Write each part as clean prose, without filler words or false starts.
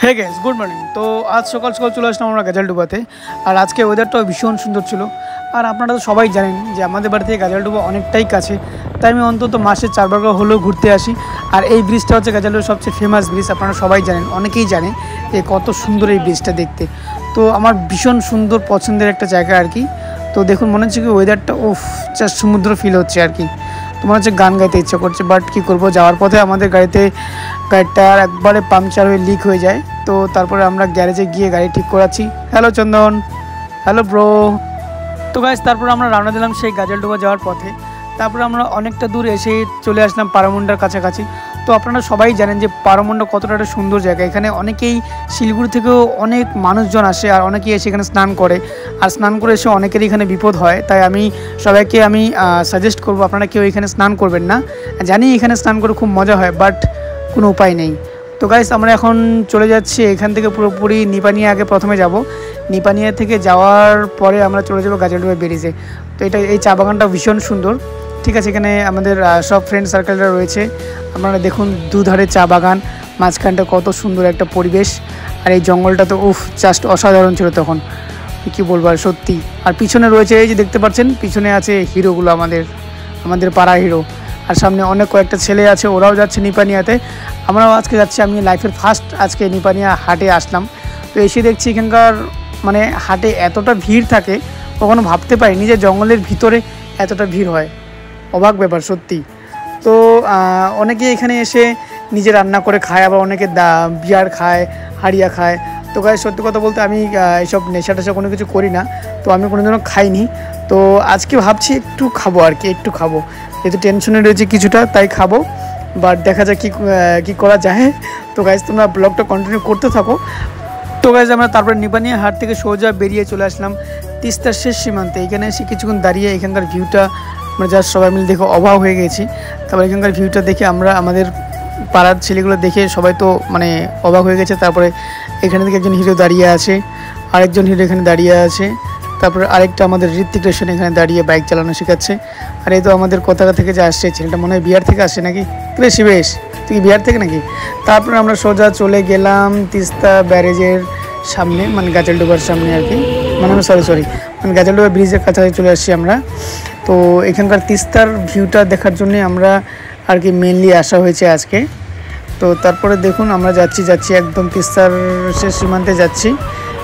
Hey guys, good morning. তো আজ সকাল সকাল চলে আসলাম আমরা গাজালডুবাতে। আর আজকে ওয়েদারটাও ভীষণ সুন্দর ছিল। আর আপনারা তো সবাই জানেন যে আমাদের বাড়ি থেকে গাজালডুবা অনেকটাই কাছে, তাই আমি অন্তত মাসে 4 বার হলেও ঘুরতে আসি। আর এই ব্রিজটা হচ্ছে গাজালডুবার সবচেয়ে ফেমাস ব্রিজ, আপনারা সবাই জানেন, অনেকেই জানে যে কত সুন্দর এই ব্রিজটা দেখতে। তো আমার ভীষণ সুন্দর পছন্দের একটা জায়গা আর কি। তো দেখুন, মনে হচ্ছে কি ওয়েদারটা জাস্ট সমুদ্র ফিল হচ্ছে আর কি। তো মনে হচ্ছে গান গাইতে ইচ্ছা করছে, বাট কী করবো, যাওয়ার পথে আমাদের গাড়িটা একবারে পাংচার হয়ে লিক হয়ে যায়। তো তারপরে আমরা গ্যারেজে গিয়ে গাড়ি ঠিক করাচ্ছি। হ্যালো চন্দন, হ্যালো ব্রো। তো গাইস, তারপরে আমরা রওনা দিলাম সেই গাজালডোবা যাওয়ার পথে। তারপরে আমরা অনেকটা দূর এসে চলে আসলাম পারমুন্ডার কাছাকাছি। তো আপনারা সবাই জানেন যে পারমুন্ডা কতটা একটা সুন্দর জায়গা। এখানে অনেকেই শিলিগুড়ি থেকেও অনেক মানুষজন আসে, আর অনেকেই এসে এখানে স্নান করে। আর স্নান করে এসে অনেকেরই এখানে বিপদ হয়, তাই আমি সবাইকে সাজেস্ট করবো আপনারা কেউ এখানে স্নান করবেন না। জানি এখানে স্নান করে খুব মজা হয়, বাট কোনো উপায় নেই। তো গাইস, আমরা এখন চলে যাচ্ছি এখান থেকে পুরোপুরি নিপানিয়া। আগে প্রথমে যাব, নিপানিয়া থেকে যাওয়ার পরে আমরা চলে যাবো গাজালডোবা ব্রিজে। তো এই চা বাগানটা ভীষণ সুন্দর, ঠিক আছে। এখানে আমাদের সব ফ্রেন্ড সার্কেলরা রয়েছে। আপনারা দেখুন, দুধারে চা বাগান, মাঝখানটা কত সুন্দর একটা পরিবেশ। আর এই জঙ্গলটা তো জাস্ট অসাধারণ ছিল তখন, কী বলবো আর, সত্যি। আর পিছনে রয়েছে, এই যে দেখতে পাচ্ছেন, পিছনে আছে হিরোগুলো, আমাদের পাড়া হিরো। আর সামনে অনেক কয়েকটা ছেলে আছে, ওরাও যাচ্ছে নিপানিয়াতে। আমরাও আজকে যাচ্ছি। আমি লাইফের ফার্স্ট আজকে নিপানিয়া হাটে আসলাম। তো এসে দেখছি এখানকার হাটে এতটা ভিড় থাকে, কখনো ভাবতে পারিনি যে জঙ্গলের ভিতরে এতটা ভিড় হয়। অবাক ব্যাপার সত্যি। তো অনেকে এখানে এসে নিজে রান্না করে খায়, আবার অনেকে বিয়ার খায়, হাড়িয়া খায়। তো গায়ে সত্যি কথা বলতে আমি এইসব নেশা টেশা কোনো কিছু করি না, তো আমি কোনোদিনও খাইনি। তো আজকে ভাবছি একটু খাবো আর কি, একটু খাবো, যেহেতু টেনশনে রয়েছে কিছুটা, তাই খাবো। বাট দেখা যাক কী করা যায়। তো গাইজ, তোমরা ব্লগটা কন্টিনিউ করতে থাকো। তো গাইজ, আমরা তারপরে নিপানিয়া হাট থেকে সোজা বেরিয়ে চলে আসলাম তিস্তার শেষ সীমান্তে। এখানে এসে কিছুক্ষণ দাঁড়িয়ে এখানকার ভিউটা আমরা জাস্ট সবাই মিলে দেখে অবাক হয়ে গেছি। তারপরে এখানকার ভিউটা দেখে আমাদের পাড়ার ছেলেগুলো দেখে সবাই তো অবাক হয়ে গেছে। তারপরে এখানে থেকে একজন হিরো দাঁড়িয়ে আছে, আরেকজন হিরো এখানে দাঁড়িয়ে আছে। তারপরে আরেকটা আমাদের ঋত্বিক রোশন এখানে দাঁড়িয়ে বাইক চালানো শেখাচ্ছে। আর এই তো আমাদের কোথাকা থেকে যে আসছে ছেলেটা, মনে হয় বিহার থেকে আসছে নাকি? বেশি বেশ, তুই বিহার থেকে নাকি? তারপরে আমরা সোজা চলে গেলাম তিস্তা ব্যারেজের সামনে, গাজালডোবার সামনে আর কি। সরি গাজালডোবা ব্রিজের কাছাকাছি চলে আসছি আমরা। তো এখানকার তিস্তার ভিউটা দেখার জন্যে আমরা আর কি মেনলি আসা হয়েছে আজকে। তো তারপরে দেখুন, আমরা যাচ্ছি একদম তিস্তার শেষ সীমান্তে যাচ্ছি,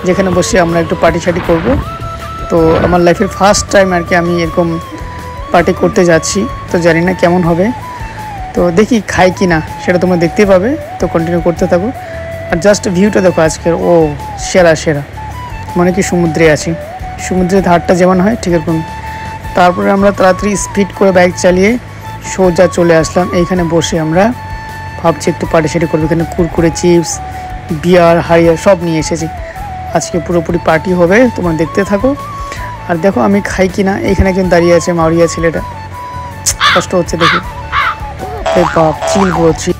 যেখানে বসে আমরা একটু পার্টি শার্টি করবো। তো আমার লাইফের ফার্স্ট টাইম আর কি আমি এরকম পার্টি করতে যাচ্ছি। তো জানি না কেমন হবে, তো দেখি খাই কি না সেটা তোমরা দেখতেই পাবে। তো কন্টিনিউ করতে থাকো। আর জাস্ট ভিউটা দেখো আজকের, সেরা মনে কি সমুদ্রে আছি, সমুদ্রের ধারটা যেমন হয় ঠিক এরকম। তারপরে আমরা তাড়াতাড়ি স্পিড করে বাইক চালিয়ে সোজা চলে আসলাম এইখানে বসে। আমরা ভাবছি একটু পার্টি শার্টি করবো। এখানে কুরকুরে, চিপস, বিয়ার, হাড়িয়া সব নিয়ে এসেছি। আজকে পুরোপুরি পার্টি হবে, তোমরা দেখতে থাকো। আর দেখো আমি খাই কি না। এইখানে একজন দাঁড়িয়ে আছে, মাওরিয়া ছেলেটা, কষ্ট হচ্ছে দেখি। বাপ, চিল বলছি।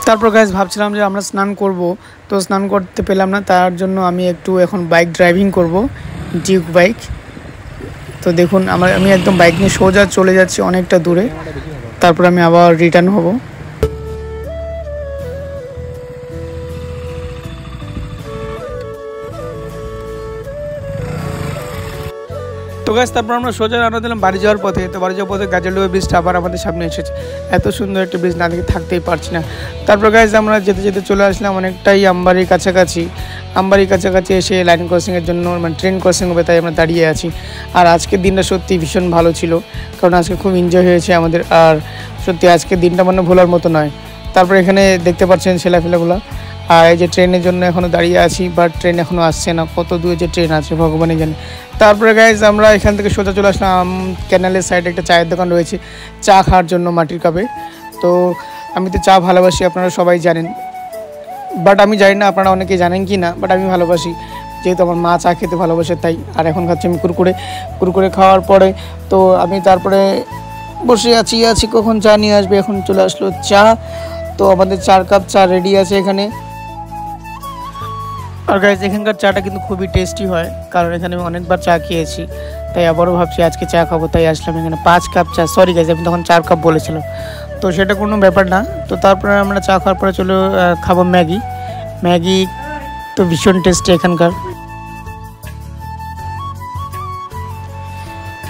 তারপর গাইজ ভাবছিলাম যে আমরা স্নান করব, তো স্নান করতে পেলাম না। তার জন্য আমি একটু এখন বাইক ড্রাইভিং করব, ডিউক বাইক। তো দেখুন, আমি একদম বাইক নিয়ে সোজা চলে যাচ্ছি অনেকটা দূরে, তারপর আমি আবার রিটার্ন হব। তো গাইস, তারপর আমরা সোজা রওনা দিলাম বাড়ি যাওয়ার পথে। তো বাড়ি যাওয়ার পথে গাজালডোবা ব্রিজটা আবার আমাদের সামনে এসেছে। এত সুন্দর একটা ব্রিজ না দেখে থাকতেই পারছি না। তারপর গাইস, আমরা যেতে যেতে চলে আসলাম অনেকটাই আমবাড়ির কাছাকাছি এসে লাইন ক্রসিংয়ের জন্য, ট্রেন ক্রসিং হবে, তাই আমরা দাঁড়িয়ে আছি। আর আজকের দিনটা সত্যি ভীষণ ভালো ছিল, কারণ আজকে খুব এনজয় হয়েছে আমাদের। আর সত্যি আজকের দিনটা ভোলার মতো নয়। তারপর এখানে দেখতে পাচ্ছেন ছেলেফেলেগুলো। আর এই যে ট্রেনের জন্য এখনও দাঁড়িয়ে আছি, বাট ট্রেন এখনও আসছে না। কত দূরে যে ট্রেন আছে ভগবানই জানে। তারপরে গাইজ, আমরা এখান থেকে সোজা চলে আসলাম ক্যানালের সাইডে একটা চায়ের দোকান রয়েছে, চা খাওয়ার জন্য মাটির কাপে। তো আমি তো চা ভালোবাসি, আপনারা সবাই জানেন, বাট আমি জানি না আপনারা অনেকে জানেন কি না, বাট আমি ভালোবাসি, যেহেতু আমার মা চা খেতে ভালোবাসে তাই। আর এখন খাচ্ছি আমি কুরকুরে খাওয়ার পরে। তো আমি তারপরে বসে আছি কখন চা নিয়ে আসবে। এখন চলে আসলো চা। তো আমাদের 4 কাপ চা রেডি আছে এখানে। আর গাইজ, এখানকার চাটা কিন্তু খুবই টেস্টি হয়, কারণ এখানে আমি অনেকবার চা খেয়েছি, তাই আবারও ভাবছি আজকে চা খাবো, তাই আসলাম এখানে। 5 কাপ চা, সরি গাইজ, আমি তখন 4 কাপ বলেছিলাম। তো সেটা কোনো ব্যাপার না। তো তারপরে আমরা চা খাওয়ার পরে চলো খাবো ম্যাগি। ম্যাগি তো ভীষণ টেস্টি এখানকার।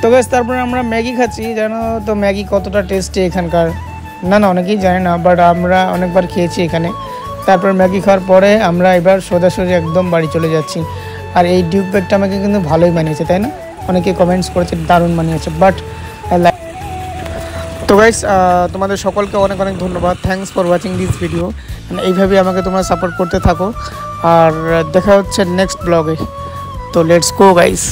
তো গাইস তারপরে আমরা ম্যাগি খাচ্ছি, জানো তো ম্যাগি কতটা টেস্টি এখানকার। না অনেকেই জানে না, বাট আমরা অনেকবার খেয়েছি এখানে। তারপর ম্যাগি খাওয়ার পরে আমরা এবার সোজাসুজি একদম বাড়ি চলে যাচ্ছি। আর এই ডিউক ব্যাগটা আমাকে কিন্তু ভালোই বানিয়েছে, তাই না? অনেকে কমেন্টস করেছে দারুণ বানিয়েছে। বাট তো গাইস তোমাদের সকলকে অনেক অনেক ধন্যবাদ। Thanks for watching this video. এইভাবে আমাকে তোমরা সাপোর্ট করতে থাকো। আর দেখা হচ্ছে নেক্সট ব্লগে। তো লেটস গো গাইস।